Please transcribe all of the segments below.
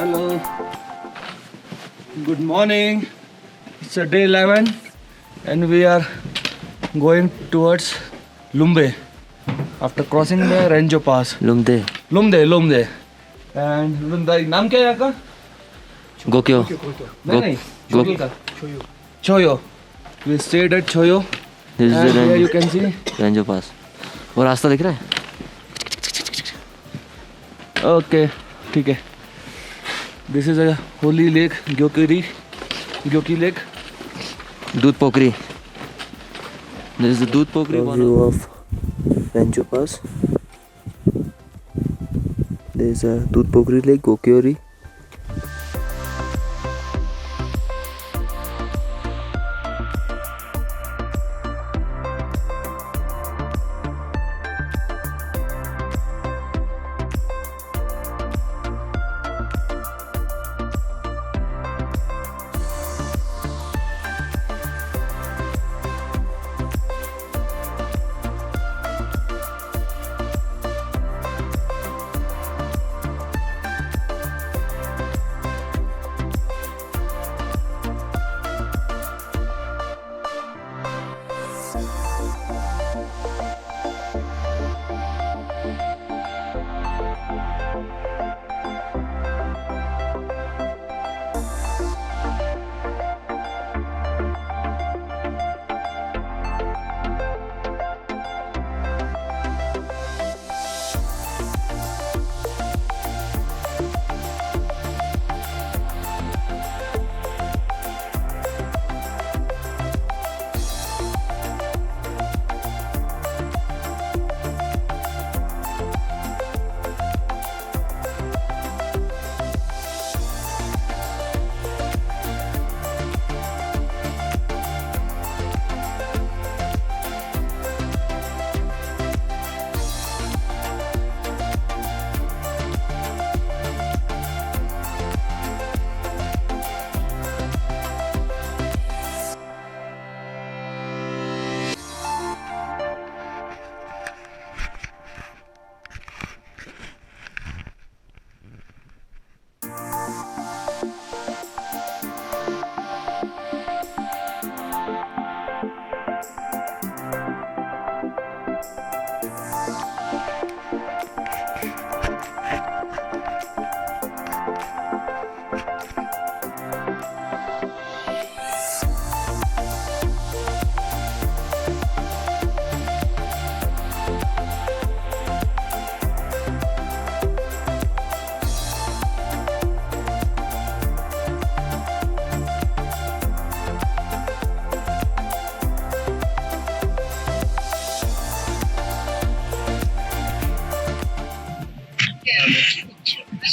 Hello. Good morning. It's a day 11 and we are going towards Lumbe after crossing the Renjo Pass. Lumde. Lumde. And नाम क्या है यहाँ का? Gokyo. नहीं छोयो का. Choyo. We stayed at Choyo. This is And the here you can see. Renjo Pass. वो रास्ता दिख रहा है? Okay, ठीक है. This is a holy lake, Gokyo Lake. दूध पोखरी. This is the दूध पोखरी. View of Renjo Pass. There is a दूध पोखरी lake, Gokyo Ri.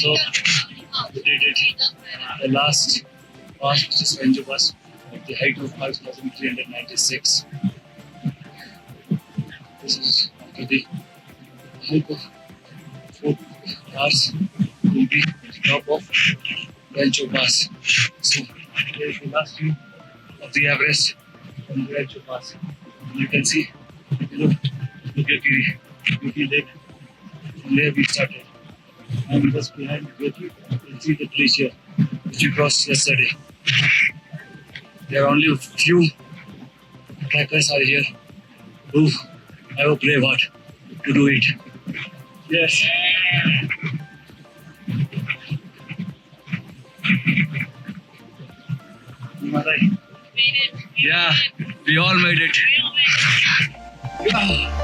So we did it. The last pass, which is Renjo Pass, at the height of 5,396. This is after the hike of 4 hours. Will be at the top of Renjo Pass. So here is the last view of the Everest from the Renjo Pass. You can see, look at the lake. From there we started. And just behind Gokyo, you can see the glacier which we crossed yesterday. There are only a few trackers are here who have a brave heart to do it. Yes. Yeah, we all made it. Yeah.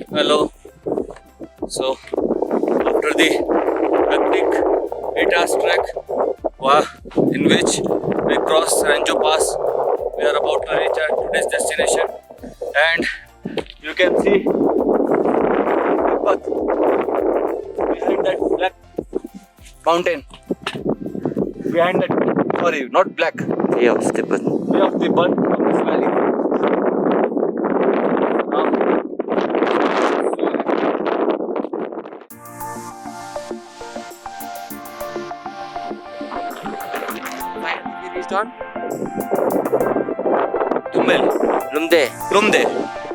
Hello. So after the hectic 8 hours trek in which we crossed Renjo Pass, we are about to reach our today's destination, and you can see behind that black mountain. Behind that, sorry, not black. Way of the Bud. Way of the Bud of this valley. Finally, we reached on Tummel. Lumde. Rumde.